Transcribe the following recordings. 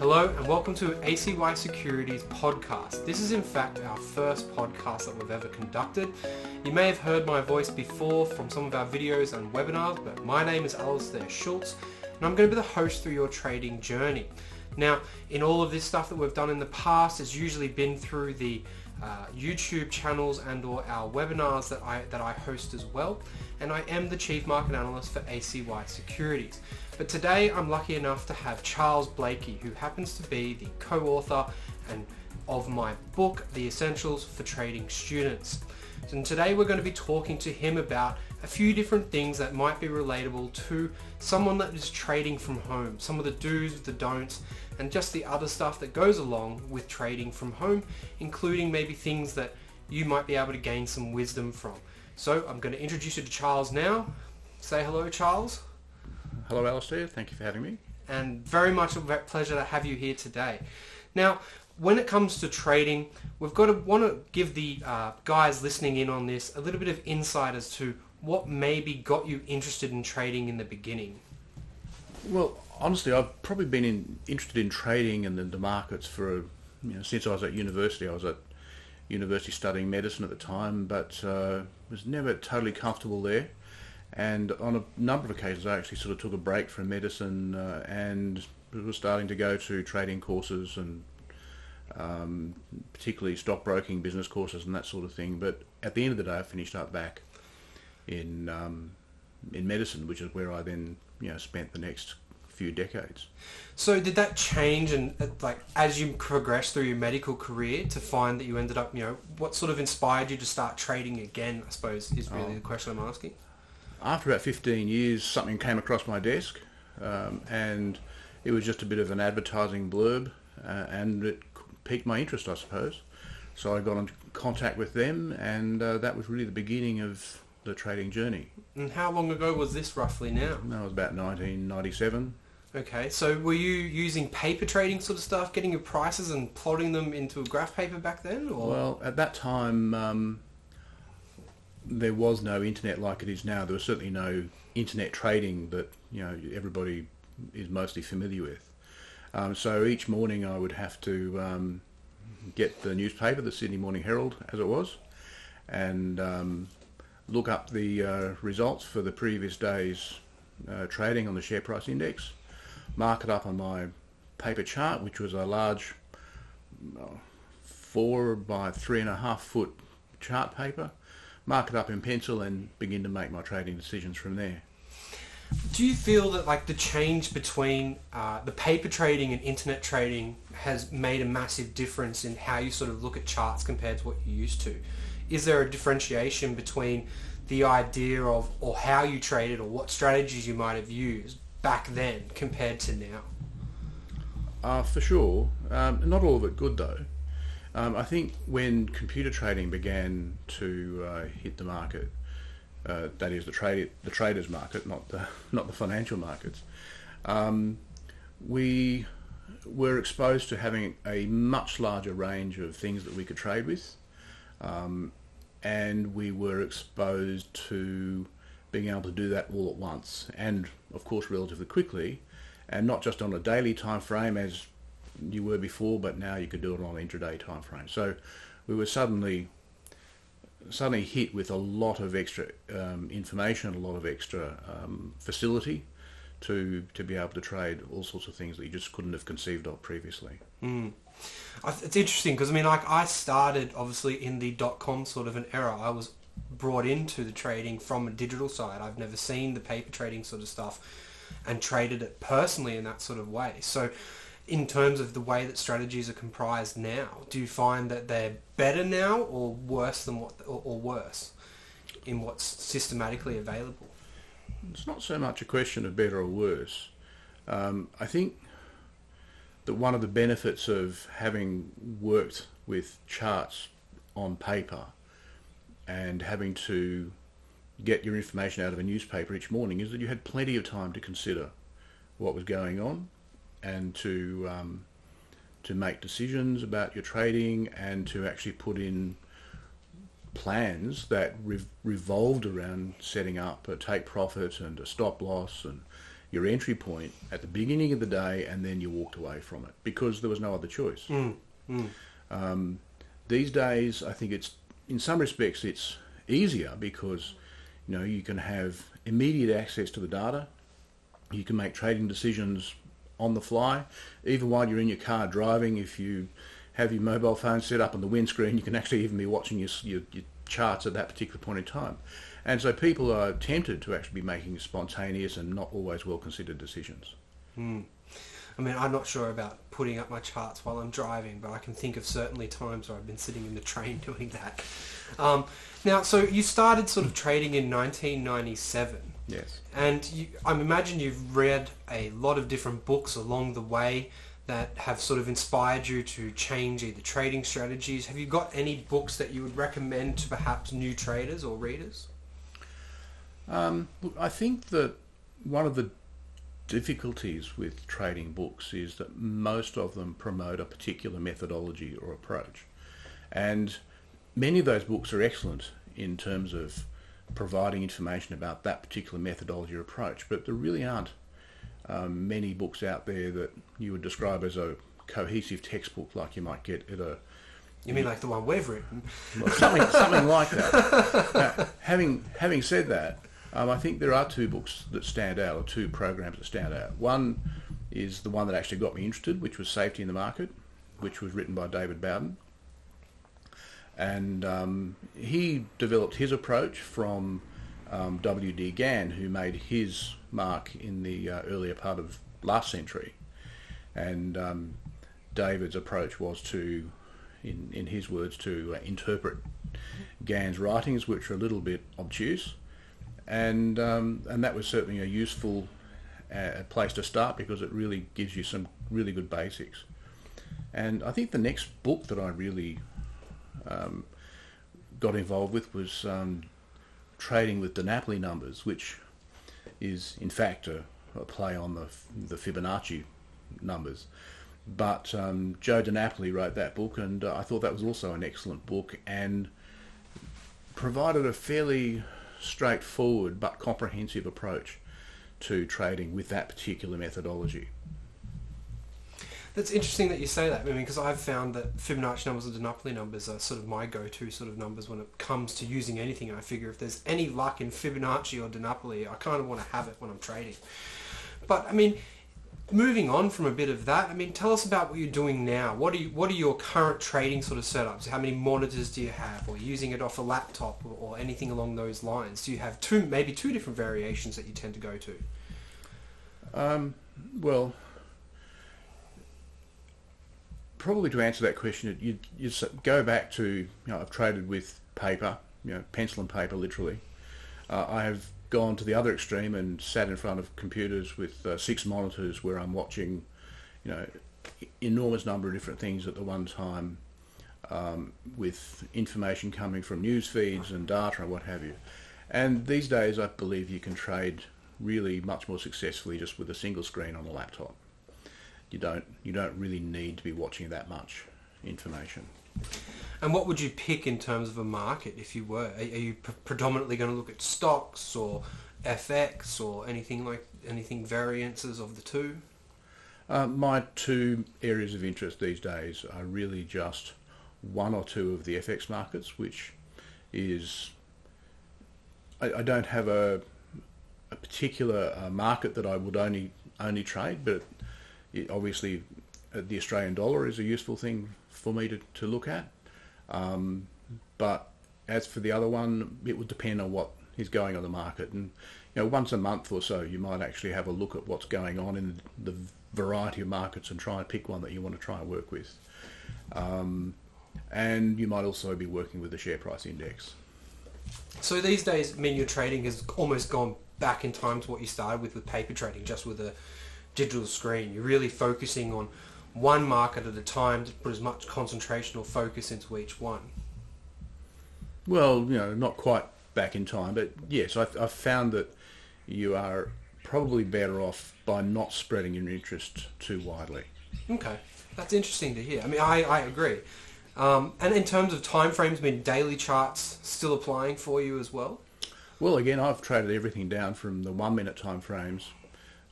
Hello and welcome to ACY Securities podcast. This is in fact our first podcast that we've ever conducted. You may have heard my voice before from some of our videos and webinars, but my name is Alistair Schultz and I'm going to be the host through your trading journey. Now, in all of this stuff that we've done in the past, it's usually been through the YouTube channels and or our webinars that I host as well, and I am the Chief Market Analyst for ACY Securities. But today I'm lucky enough to have Charles Blakey, who happens to be the co-author of my book, The Essentials for Trading Students. And today we're going to be talking to him about a few different things that might be relatable to someone that is trading from home, some of the do's, the don'ts, and just the other stuff that goes along with trading from home, including maybe things that you might be able to gain some wisdom from. So I'm going to introduce you to Charles now. Say hello, Charles. Hello, Alistair. Thank you for having me. And very much a pleasure to have you here today. Now, when it comes to trading, we've got to want to give the guys listening in on this a little bit of insight as to what maybe got you interested in trading in the beginning. Well, honestly, I've probably been interested in trading and the markets for since I was at university. I was at university studying medicine at the time, but was never totally comfortable there. And on a number of occasions, I actually sort of took a break from medicine and was starting to go to trading courses and particularly stockbroking business courses and that sort of thing. But at the end of the day, I finished up back in medicine, which is where I then spent the next few decades. So did that change, and as you progressed through your medical career, to find that you ended up, what sort of inspired you to start trading again, I suppose, is really the question I'm asking. After about 15 years, something came across my desk, and it was just a bit of an advertising blurb, and it piqued my interest, I suppose. So I got in contact with them, and that was really the beginning of the trading journey. And how long ago was this roughly now? That was about 1997. Okay, so were you using paper trading sort of stuff, getting your prices and plotting them into a graph paper back then? Or? Well, at that time, there was no internet like it is now. There was certainly no internet trading that everybody is mostly familiar with. So each morning I would have to get the newspaper, the Sydney Morning Herald as it was, and look up the results for the previous day's trading on the share price index, mark it up on my paper chart, which was a large 4 by 3.5 foot chart paper, mark it up in pencil and begin to make my trading decisions from there. Do you feel that the change between the paper trading and internet trading has made a massive difference in how you sort of look at charts compared to what you used to? Is there a differentiation between the idea of or how you traded or what strategies you might have used back then compared to now? For sure. Not all of it good though. I think when computer trading began to hit the market, that is the traders market, not the financial markets, we were exposed to having a much larger range of things that we could trade with, and we were exposed to being able to do that all at once, and of course relatively quickly, and not just on a daily time frame as you were before, but now you could do it on an intraday time frame. So we were suddenly hit with a lot of extra information, a lot of extra facility to be able to trade all sorts of things that you just couldn't have conceived of previously. It's interesting because I started obviously in the .com sort of an era. I was brought into the trading from a digital side. I've never seen the paper trading sort of stuff and traded it personally in that sort of way. So in terms of the way that strategies are comprised now, do you find that they're better now or worse than or worse in what's systematically available? It's not so much a question of better or worse. I think that one of the benefits of having worked with charts on paper and having to get your information out of a newspaper each morning is that you had plenty of time to consider what was going on and to make decisions about your trading and to actually put in plans that revolved around setting up a take profit and a stop loss and your entry point at the beginning of the day, and then you walked away from it because there was no other choice. These days, I think it's, in some respects, it's easier because, you know, you can have immediate access to the data. You can make trading decisions on the fly. Even while you're in your car driving, if you have your mobile phone set up on the windscreen, you can actually even be watching your charts at that particular point in time. And so people are tempted to actually be making spontaneous and not always well-considered decisions. I mean, I'm not sure about putting up my charts while I'm driving, but I can think of certainly times where I've been sitting in the train doing that. Now, so you started sort of trading in 1997. Yes. And I imagine you've read a lot of different books along the way that have sort of inspired you to change either trading strategies. Have you got any books that you would recommend to perhaps new traders or readers? Look, I think that one of the difficulties with trading books is that most of them promote a particular methodology or approach. And many of those books are excellent in terms of providing information about that particular methodology or approach, but there really aren't many books out there that you would describe as a cohesive textbook like you might get at a... You mean like the one we've written? Well, something like that. Having said that, I think there are two books that stand out, or two programs that stand out. One is the one that actually got me interested, which was Safety in the Market, which was written by David Bowden. And he developed his approach from W.D. Gann, who made his mark in the earlier part of last century. And David's approach was to, in his words, to interpret Gann's writings, which are a little bit obtuse. And that was certainly a useful place to start because it really gives you some really good basics. And I think the next book that I really got involved with was Trading with DiNapoli Numbers, which is in fact a play on the Fibonacci numbers. But Joe DiNapoli wrote that book, and I thought that was also an excellent book and provided a fairly straightforward but comprehensive approach to trading with that particular methodology. That's interesting that you say that, I mean, because I've found that Fibonacci numbers and DiNapoli numbers are sort of my go-to sort of numbers when it comes to using anything, and I figure if there's any luck in Fibonacci or DiNapoli, I kind of want to have it when I'm trading. But, I mean, moving on from a bit of that, I mean, tell us about what you're doing now. What are your current trading sort of setups? How many monitors do you have? Or using it off a laptop or anything along those lines? Do you have maybe two different variations that you tend to go to? Well, probably to answer that question, you go back to, you know, I've traded with paper, you know, pencil and paper, literally. I have gone to the other extreme and sat in front of computers with 6 monitors where I'm watching, you know, enormous number of different things at the one time, with information coming from news feeds and data and what have you. And these days, I believe you can trade really much more successfully just with a single screen on a laptop. You don't really need to be watching that much information. And what would you pick in terms of a market if you were? Are you predominantly going to look at stocks or FX or anything variances of the two? My two areas of interest these days are really just one or two of the FX markets, which is, I don't have a particular market that I would only trade, but obviously the Australian dollar is a useful thing for me to look at. But as for the other one, it would depend on what is going on the market. And, you know, once a month or so, you might actually have a look at what's going on in the variety of markets and try and pick one that you want to try and work with. And you might also be working with the share price index. So these days, I mean, your trading has almost gone back in time to what you started with paper trading, just with a digital screen. You're really focusing on one market at a time to put as much concentration or focus into each one. Well, you know, not quite back in time, but yes, I've found that you are probably better off by not spreading your interest too widely. Okay, that's interesting to hear. I mean, I agree. And in terms of time frames, I mean, daily charts still applying for you as well? Well, again, I've traded everything down from the 1 minute time frames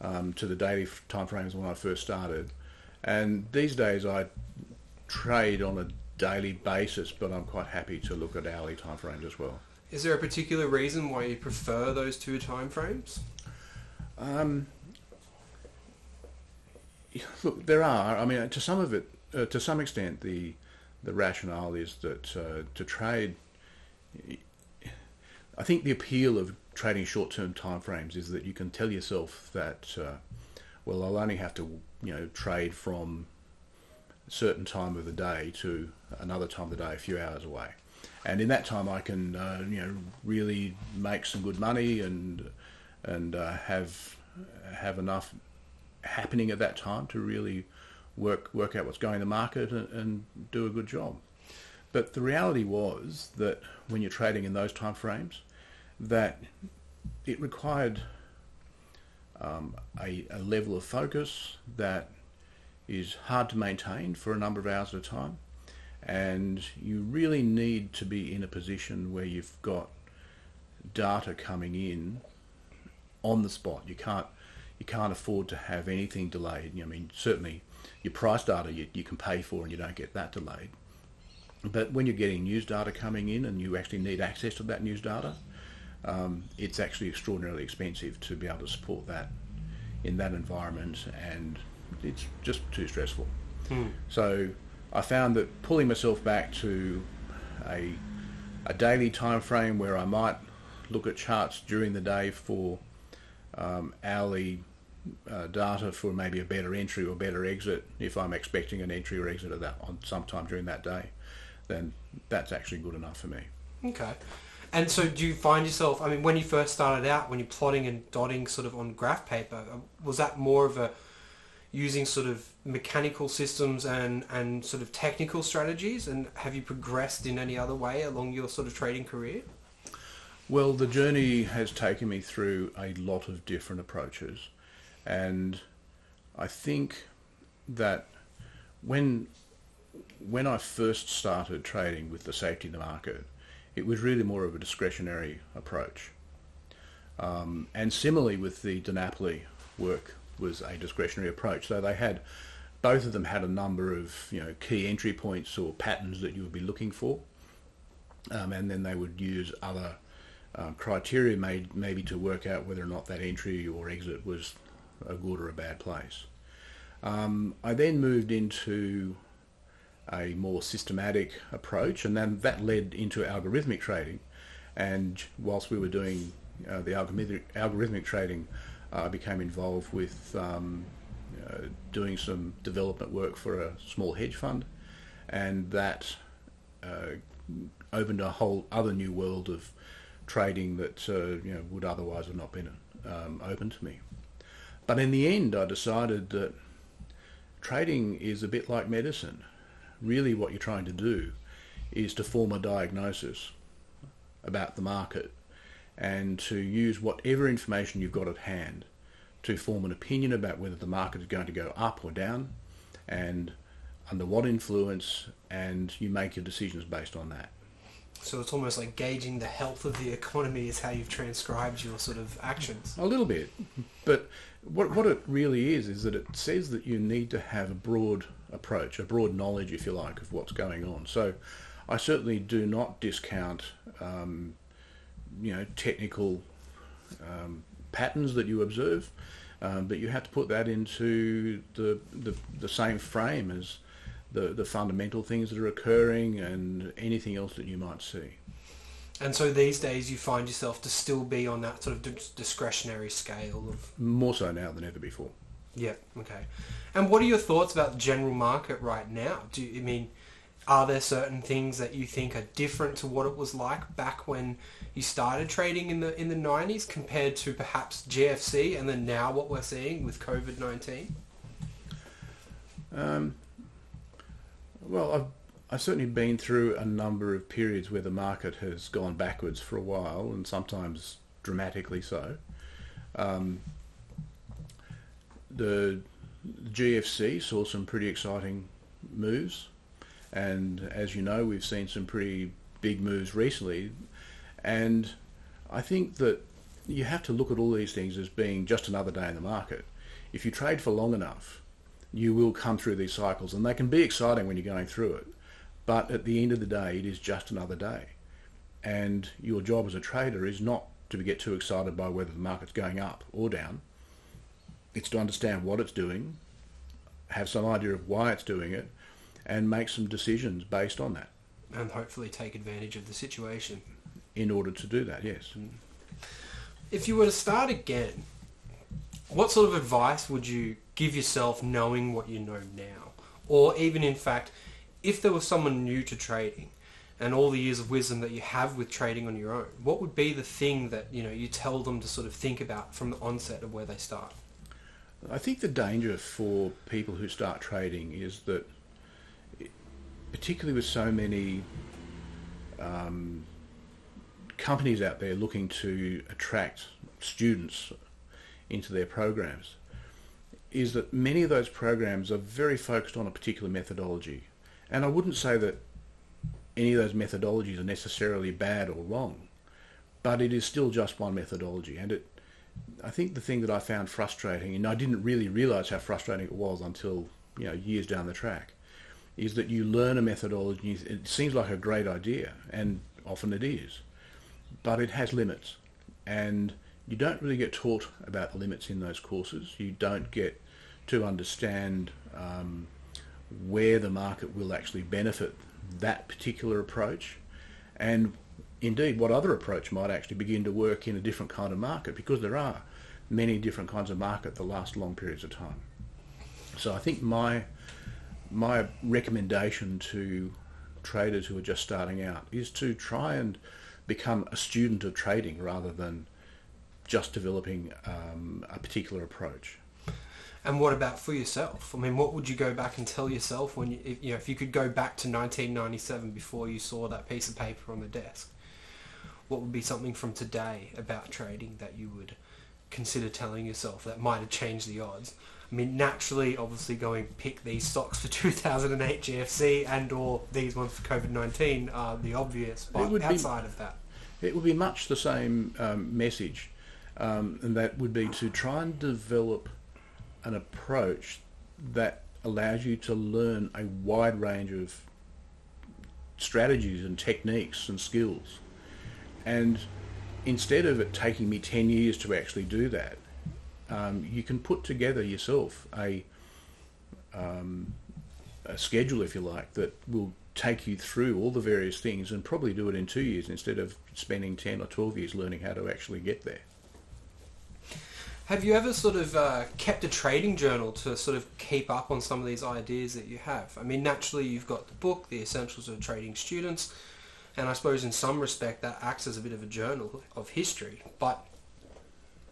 to the daily time frames when I first started. And these days I trade on a daily basis, but I'm quite happy to look at hourly time frames as well. Is there a particular reason why you prefer those two time frames? Look, there are. I mean, to some extent, the rationale is that to trade. I think the appeal of trading short-term time frames is that you can tell yourself that, well, I'll only have to, trade from a certain time of the day to another time of the day, a few hours away, and in that time I can, really make some good money and have enough happening at that time to really work out what's going in the market and do a good job. But the reality was that when you're trading in those time frames, that it required a level of focus that is hard to maintain for a number of hours at a time, and you really need to be in a position where you've got data coming in on the spot. You can't afford to have anything delayed. I mean, certainly your price data you can pay for and you don't get that delayed. But when you're getting news data coming in and you actually need access to that news data, it's actually extraordinarily expensive to be able to support that in that environment, and it's just too stressful. So I found that pulling myself back to a daily time frame where I might look at charts during the day for hourly data for maybe a better entry or better exit, if I'm expecting an entry or exit of that on sometime during that day, then that's actually good enough for me. Okay. And so do you find yourself, I mean, when you first started out, when you're plotting and dotting sort of on graph paper, was that more of a using sort of mechanical systems and sort of technical strategies? And have you progressed in any other way along your sort of trading career? Well, the journey has taken me through a lot of different approaches. And I think that when I first started trading with the safety in the market, it was really more of a discretionary approach. And similarly with the DiNapoli work was a discretionary approach. So both of them had a number of key entry points or patterns that you would be looking for. And then they would use other criteria maybe to work out whether or not that entry or exit was a good or a bad place. I then moved into a more systematic approach, and then that led into algorithmic trading. And whilst we were doing the algorithmic trading, I became involved with doing some development work for a small hedge fund, and that opened a whole other new world of trading that would otherwise have not been open to me. But in the end, I decided that trading is a bit like medicine. Really what you're trying to do is to form a diagnosis about the market and to use whatever information you've got at hand to form an opinion about whether the market is going to go up or down and under what influence, and you make your decisions based on that. So it's almost like gauging the health of the economy is how you've transcribed your sort of actions. A little bit. But what it really is that it says that you need to have a broad approach, a broad knowledge, if you like, of what's going on. So I certainly do not discount, technical patterns that you observe, but you have to put that into the same frame as the fundamental things that are occurring and anything else that you might see. And so these days you find yourself to still be on that sort of discretionary scale of... More so now than ever before. Yeah, okay. And what are your thoughts about the general market right now? Are there certain things that you think are different to what it was like back when you started trading in the 90s compared to perhaps GFC and then now what we're seeing with COVID-19? Well, I've certainly been through a number of periods where the market has gone backwards for a while, and sometimes dramatically so. The GFC saw some pretty exciting moves, and as you know, we've seen some pretty big moves recently, and I think that you have to look at all these things as being just another day in the market. if you trade for long enough, you will come through these cycles, and they can be exciting when you're going through it. But at the end of the day, it is just another day. And your job as a trader is not to get too excited by whether the market's going up or down. It's to understand what it's doing, have some idea of why it's doing it, and make some decisions based on that. And hopefully take advantage of the situation. In order to do that, yes. If you were to start again, what sort of advice would you give yourself knowing what you know now? Or even in fact, if there was someone new to trading and all the years of wisdom that you have with trading on your own, what would be the thing that you tell them to sort of think about from the onset of where they start? I think the danger for people who start trading is that, particularly with so many companies out there looking to attract students into their programs, is that many of those programs are very focused on a particular methodology. And I wouldn't say that any of those methodologies are necessarily bad or wrong, but it is still just one methodology. And I think the thing that I found frustrating, and I didn't really realise how frustrating it was until years down the track, is that you learn a methodology, it seems like a great idea, and often it is, but it has limits. And you don't really get taught about the limits in those courses. You don't get to understand where the market will actually benefit that particular approach, and indeed what other approach might actually begin to work in a different kind of market, because there are many different kinds of market that last long periods of time. So I think my recommendation to traders who are just starting out is to try and become a student of trading rather than just developing a particular approach. And what about for yourself? I mean, what would you go back and tell yourself when if you could go back to 1997 before you saw that piece of paper on the desk? What would be something from today about trading that you would consider telling yourself that might have changed the odds? I mean, naturally, obviously, going pick these stocks for 2008 GFC and or these ones for COVID-19 are the obvious, but outside of that, it would be much the same message, and that would be to try and develop an approach that allows you to learn a wide range of strategies and techniques and skills. And instead of it taking me 10 years to actually do that, you can put together yourself a schedule, if you like, that will take you through all the various things and probably do it in 2 years instead of spending 10 or 12 years learning how to actually get there. Have you ever sort of kept a trading journal to sort of keep up on some of these ideas that you have? I mean, naturally, you've got the book, The Essentials of Trading Students, and I suppose in some respect that acts as a bit of a journal of history. But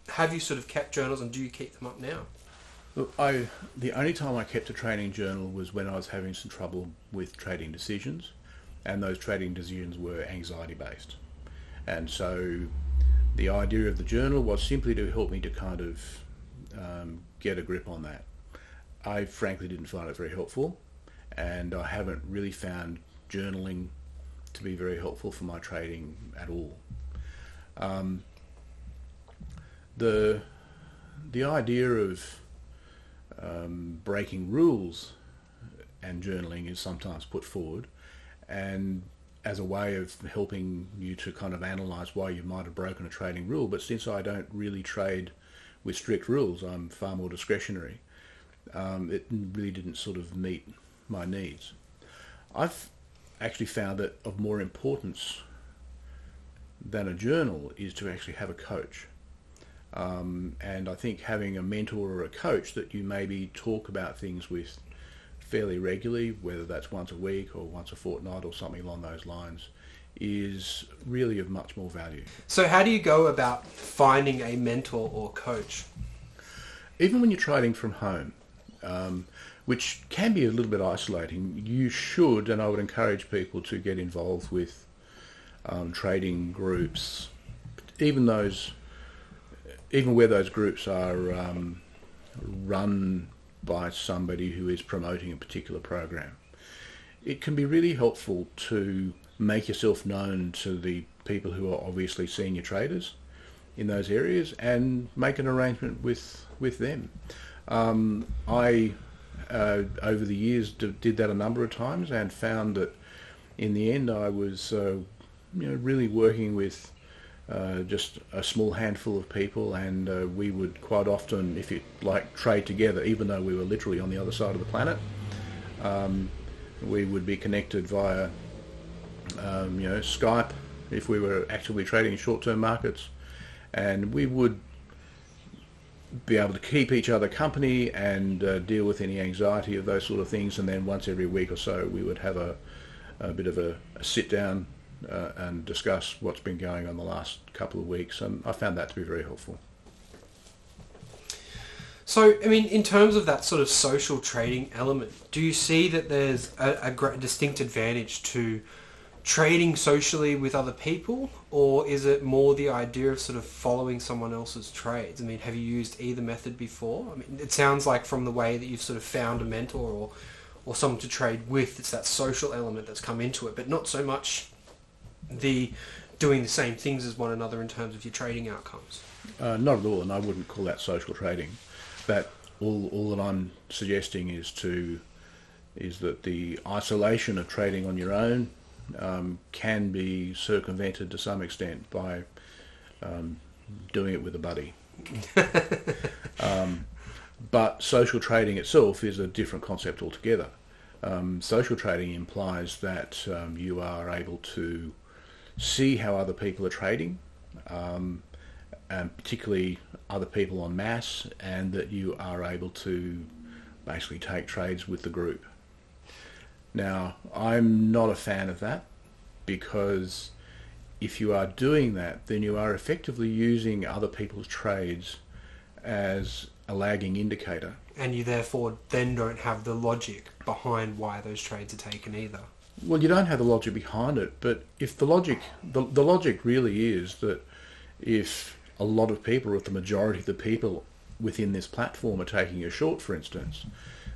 have you sort of kept journals, and do you keep them up now? Look, the only time I kept a trading journal was when I was having some trouble with trading decisions, and those trading decisions were anxiety-based. And so the idea of the journal was simply to help me to kind of get a grip on that. I frankly didn't find it very helpful, and I haven't really found journaling to be very helpful for my trading at all. The idea of breaking rules and journaling is sometimes put forward, and as a way of helping you to kind of analyse why you might have broken a trading rule. But since I don't really trade with strict rules, I'm far more discretionary, it really didn't sort of meet my needs. I've actually found that of more importance than a journal is to actually have a coach. And I think having a mentor or a coach that you maybe talk about things with fairly regularly, whether that's once a week or once a fortnight or something along those lines, is really of much more value. So how do you go about finding a mentor or coach? Even when you're trading from home, which can be a little bit isolating, you should, and I would encourage people to get involved with trading groups, even where those groups are run by somebody who is promoting a particular program. It can be really helpful to make yourself known to the people who are obviously senior traders in those areas and make an arrangement with them. I, over the years, did that a number of times and found that in the end I was really working with just a small handful of people, and we would quite often, if you like, trade together, even though we were literally on the other side of the planet. We would be connected via Skype if we were actively trading in short-term markets, and we would be able to keep each other company and deal with any anxiety of those sort of things. And then once every week or so we would have a bit of a sit down and discuss what's been going on the last couple of weeks, and I found that to be very helpful. So, I mean, in terms of that sort of social trading element, do you see that there's a great distinct advantage to trading socially with other people, or is it more the idea of sort of following someone else's trades? I mean, have you used either method before? I mean, it sounds like from the way that you've sort of found a mentor or someone to trade with, it's that social element that's come into it, but not so much the doing the same things as one another in terms of your trading outcomes. Not at all, and I wouldn't call that social trading. But all that I'm suggesting is that the isolation of trading on your own can be circumvented to some extent by doing it with a buddy. But social trading itself is a different concept altogether. Social trading implies that you are able to see how other people are trading, and particularly other people en masse, and that you are able to basically take trades with the group. Now, I'm not a fan of that, because if you are doing that, then you are effectively using other people's trades as a lagging indicator. And you therefore then don't have the logic behind why those trades are taken either. Well, you don't have the logic behind it, but if the logic really is that if a lot of people, or if the majority of the people within this platform are taking a short, for instance,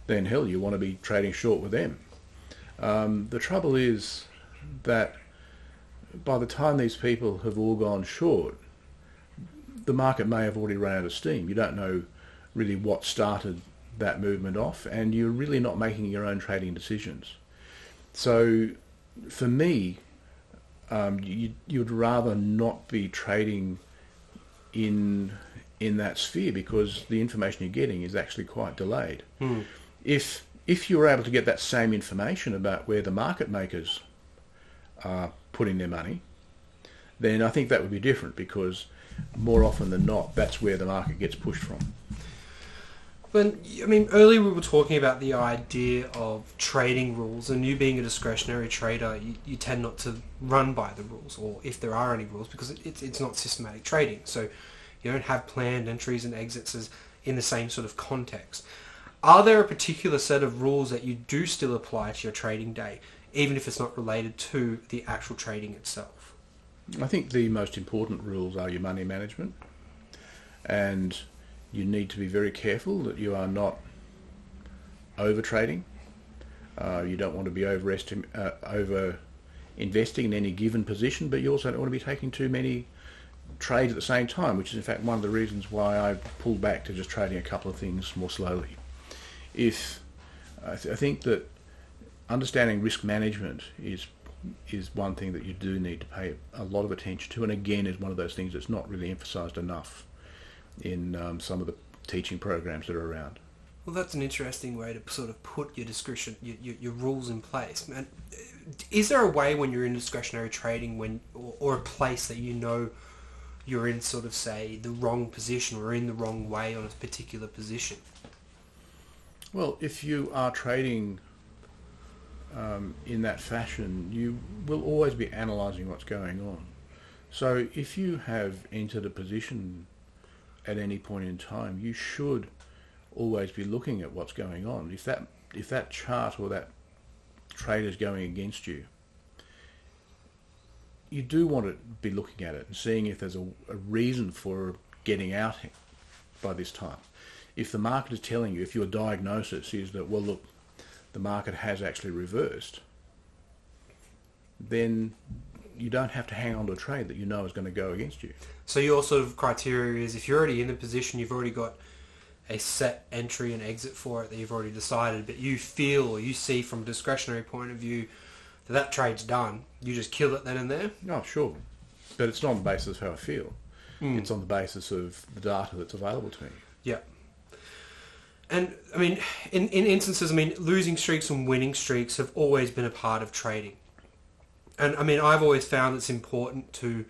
then hell, you want to be trading short with them. The trouble is that by the time these people have all gone short, the market may have already run out of steam. You don't know really what started that movement off, and you're really not making your own trading decisions. So for me, you'd rather not be trading in that sphere, because the information you're getting is actually quite delayed. If you were able to get that same information about where the market makers are putting their money, then I think that would be different, because more often than not, that's where the market gets pushed from. But, I mean, earlier we were talking about the idea of trading rules, and you being a discretionary trader, you tend not to run by the rules, or if there are any rules, because it's not systematic trading. So you don't have planned entries and exits as in the same sort of context. Are there a particular set of rules that you do still apply to your trading day, even if it's not related to the actual trading itself? I think the most important rules are your money management, and you need to be very careful that you are not over trading. You don't want to be over investing in any given position, but you also don't want to be taking too many trades at the same time, which is in fact one of the reasons why I pulled back to just trading a couple of things more slowly. I think that understanding risk management is one thing that you do need to pay a lot of attention to, and again is one of those things that's not really emphasised enough in some of the teaching programs that are around. Well, that's an interesting way to sort of put your discretion, your rules in place. And is there a way when you're in discretionary trading, or a place that you know you're in sort of, say, the wrong position or in the wrong way on a particular position? Well, if you are trading in that fashion, you will always be analysing what's going on. So if you have entered a position at any point in time, you should always be looking at what's going on. If that chart or that trade is going against you, you do want to be looking at it and seeing if there's a reason for getting out by this time. If the market is telling you, if your diagnosis is that, well, look, the market has actually reversed, then you don't have to hang on to a trade that you know is going to go against you. So your sort of criteria is, if you're already in the position, you've already got a set entry and exit for it that you've already decided, but you feel or you see from a discretionary point of view that trade's done, you just kill it then and there? Oh, sure. But it's not on the basis of how I feel. It's on the basis of the data that's available to me. Yeah. And, I mean, in instances, I mean, losing streaks and winning streaks have always been a part of trading. And, I mean, I've always found it's important to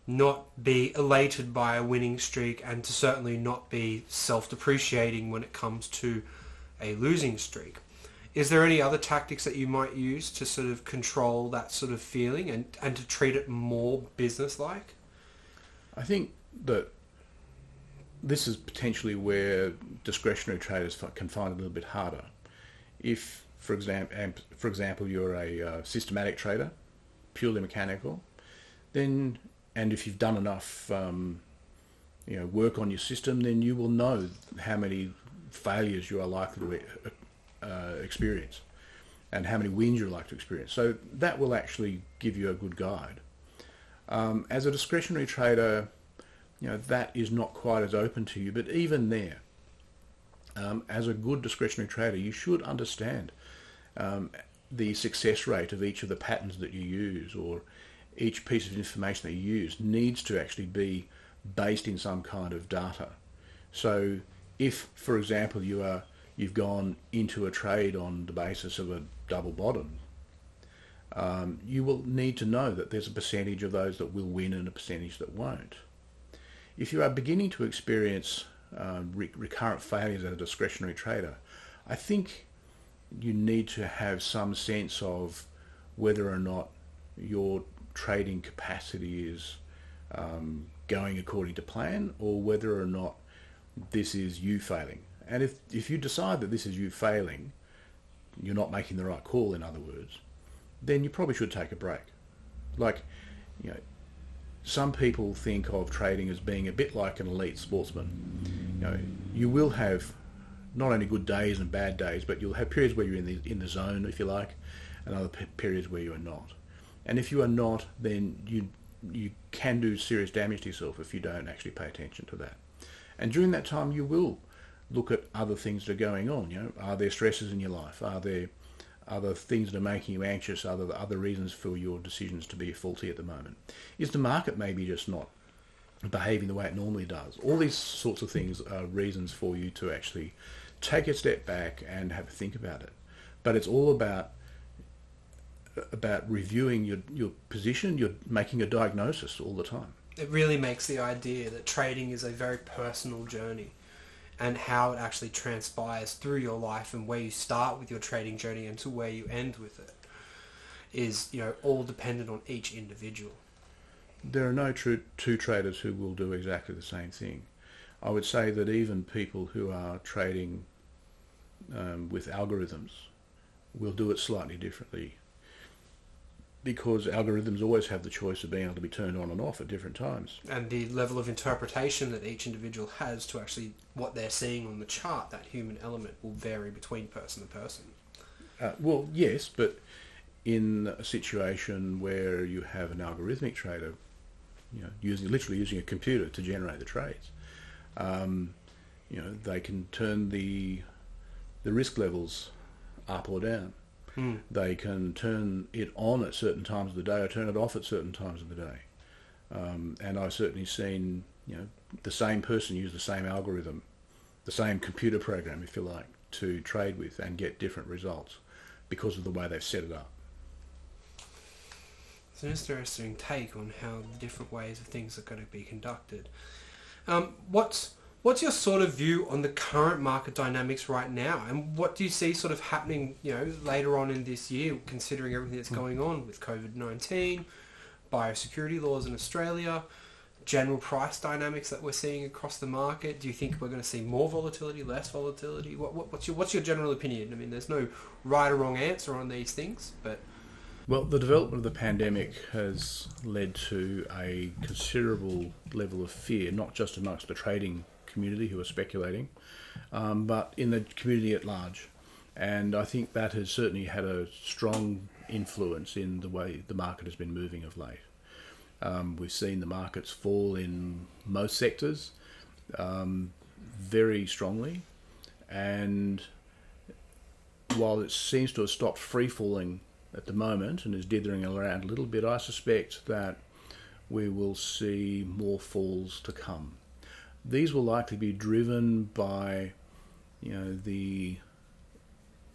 not be elated by a winning streak and to certainly not be self-depreciating when it comes to a losing streak. Is there any other tactics that you might use to sort of control that sort of feeling and to treat it more business-like? I think that this is potentially where discretionary traders can find it a little bit harder. If, for example, you're a systematic trader, purely mechanical, then, and if you've done enough work on your system, then you will know how many failures you are likely to experience and how many wins you're likely to experience. So that will actually give you a good guide. As a discretionary trader, that is not quite as open to you, but even there, as a good discretionary trader, you should understand the success rate of each of the patterns that you use, or each piece of information that you use needs to actually be based in some kind of data. So if, for example, you've gone into a trade on the basis of a double bottom, you will need to know that there's a percentage of those that will win and a percentage that won't. If you are beginning to experience recurrent failures as a discretionary trader, I think you need to have some sense of whether or not your trading capacity is going according to plan, or whether or not this is you failing. And if you decide that this is you failing, you're not making the right call, in other words, then you probably should take a break. Like, some people think of trading as being a bit like an elite sportsman. You will have not only good days and bad days, but you'll have periods where you're in the zone, if you like, and other periods where you are not. And if you are not, then you can do serious damage to yourself if you don't actually pay attention to that. And during that time, you will look at other things that are going on. Are there stresses in your life? Are there other things that are making you anxious? Other reasons for your decisions to be faulty at the moment? Is the market maybe just not behaving the way it normally does? All these sorts of things are reasons for you to actually take a step back and have a think about it. But it's all about reviewing your position. You're making a diagnosis all the time. It really makes the idea that trading is a very personal journey, and how it actually transpires through your life and where you start with your trading journey and to where you end with it is, all dependent on each individual. There are no two traders who will do exactly the same thing. I would say that even people who are trading with algorithms will do it slightly differently, because algorithms always have the choice of being able to be turned on and off at different times. And the level of interpretation that each individual has to actually what they're seeing on the chart, that human element will vary between person to person. Well, yes, but in a situation where you have an algorithmic trader, literally using a computer to generate the trades, they can turn the risk levels up or down. They can turn it on at certain times of the day or turn it off at certain times of the day. And I've certainly seen, the same person use the same algorithm, the same computer program, if you like, to trade with and get different results because of the way they've set it up. It's an interesting take on how the different ways of things are going to be conducted. What's your sort of view on the current market dynamics right now, and what do you see sort of happening, later on in this year, considering everything that's going on with COVID-19, biosecurity laws in Australia, general price dynamics that we're seeing across the market? Do you think we're going to see more volatility, less volatility? What's your general opinion? I mean, there's no right or wrong answer on these things, but... Well, the development of the pandemic has led to a considerable level of fear, not just amongst the trading community who are speculating, but in the community at large. And I think that has certainly had a strong influence in the way the market has been moving of late. We've seen the markets fall in most sectors. very strongly, and while it seems to have stopped free falling at the moment and is dithering around a little bit, I suspect that we will see more falls to come. These will likely be driven by, the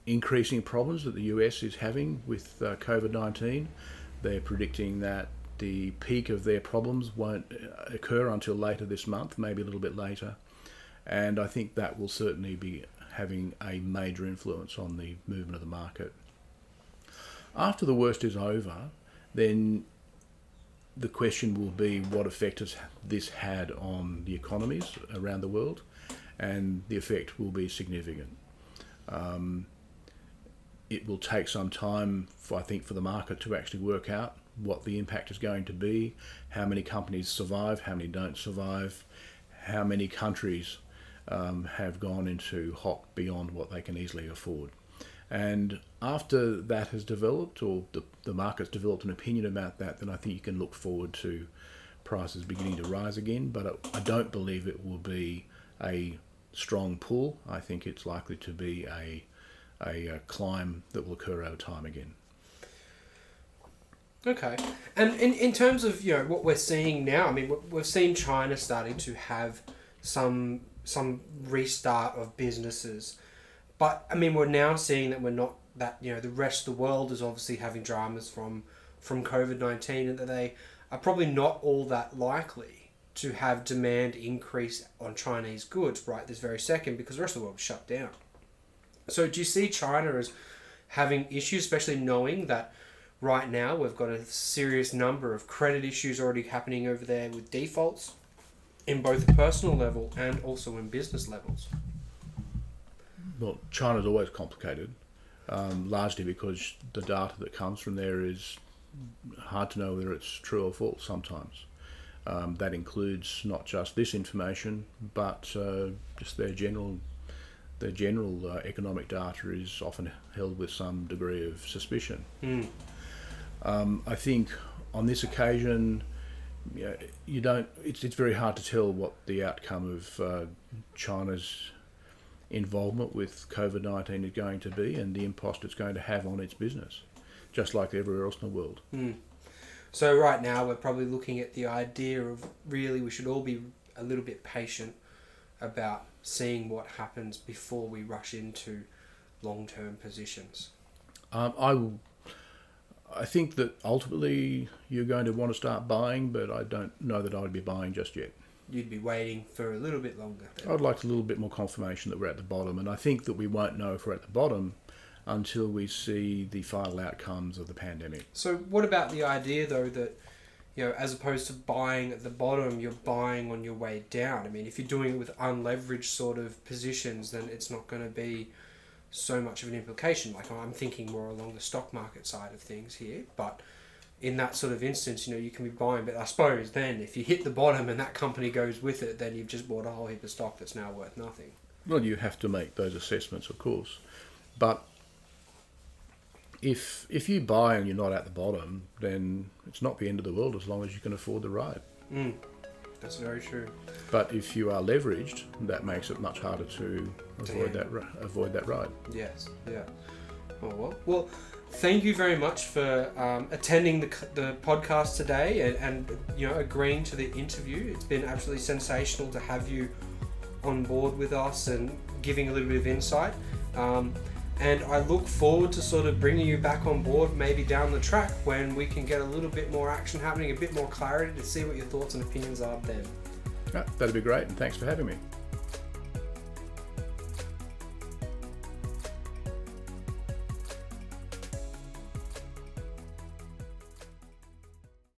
increasing problems that the US is having with COVID-19. They're predicting that the peak of their problems won't occur until later this month, maybe a little bit later. And I think that will certainly be having a major influence on the movement of the market. After the worst is over, then the question will be what effect has this had on the economies around the world, and the effect will be significant. It will take some time, I think, for the market to actually work out what the impact is going to be, how many companies survive, how many don't survive, how many countries have gone into hock beyond what they can easily afford. And after that has developed, or the market's developed an opinion about that, then I think you can look forward to prices beginning to rise again. But I don't believe it will be a strong pull. I think it's likely to be a climb that will occur over time again. Okay. And in terms of what we're seeing now, I mean, we've seen China starting to have some restart of businesses. But I mean, we're now seeing that we're not that the rest of the world is obviously having dramas from COVID-19, and that they are probably not all that likely to have demand increase on Chinese goods right this very second, because the rest of the world is shut down. So do you see China as having issues, especially knowing that right now we've got a serious number of credit issues already happening over there with defaults in both the personal level and also in business levels? Well, China's always complicated, largely because the data that comes from there is hard to know whether it's true or false sometimes. That includes not just this information, but just their general economic data is often held with some degree of suspicion. I think on this occasion, it's very hard to tell what the outcome of China's involvement with COVID-19 is going to be, and the impact it's going to have on its business, just like everywhere else in the world. So right now we're probably looking at the idea of really we should all be a little bit patient about seeing what happens before we rush into long-term positions. I think that ultimately you're going to want to start buying, but I don't know that I'd be buying just yet. You'd be waiting for a little bit longer then. I'd like a little bit more confirmation that we're at the bottom, and I think that we won't know if we're at the bottom until we see the final outcomes of the pandemic. So what about the idea though that as opposed to buying at the bottom, you're buying on your way down? I mean, if you're doing it with unleveraged sort of positions, then it's not going to be so much of an implication. Like, I'm thinking more along the stock market side of things here, but in that sort of instance, you can be buying, but I suppose then if you hit the bottom and that company goes with it, then you've just bought a whole heap of stock that's now worth nothing. Well, you have to make those assessments, of course, but if you buy and you're not at the bottom, then it's not the end of the world as long as you can afford the ride. That's very true. But if you are leveraged, that makes it much harder to avoid that ride. Yes, yeah. Oh, well, thank you very much for attending the podcast today and agreeing to the interview. It's been absolutely sensational to have you on board with us and giving a little bit of insight. And I look forward to sort of bringing you back on board maybe down the track when we can get a little bit more action happening, a bit more clarity to see what your thoughts and opinions are then. That'd be great, and thanks for having me.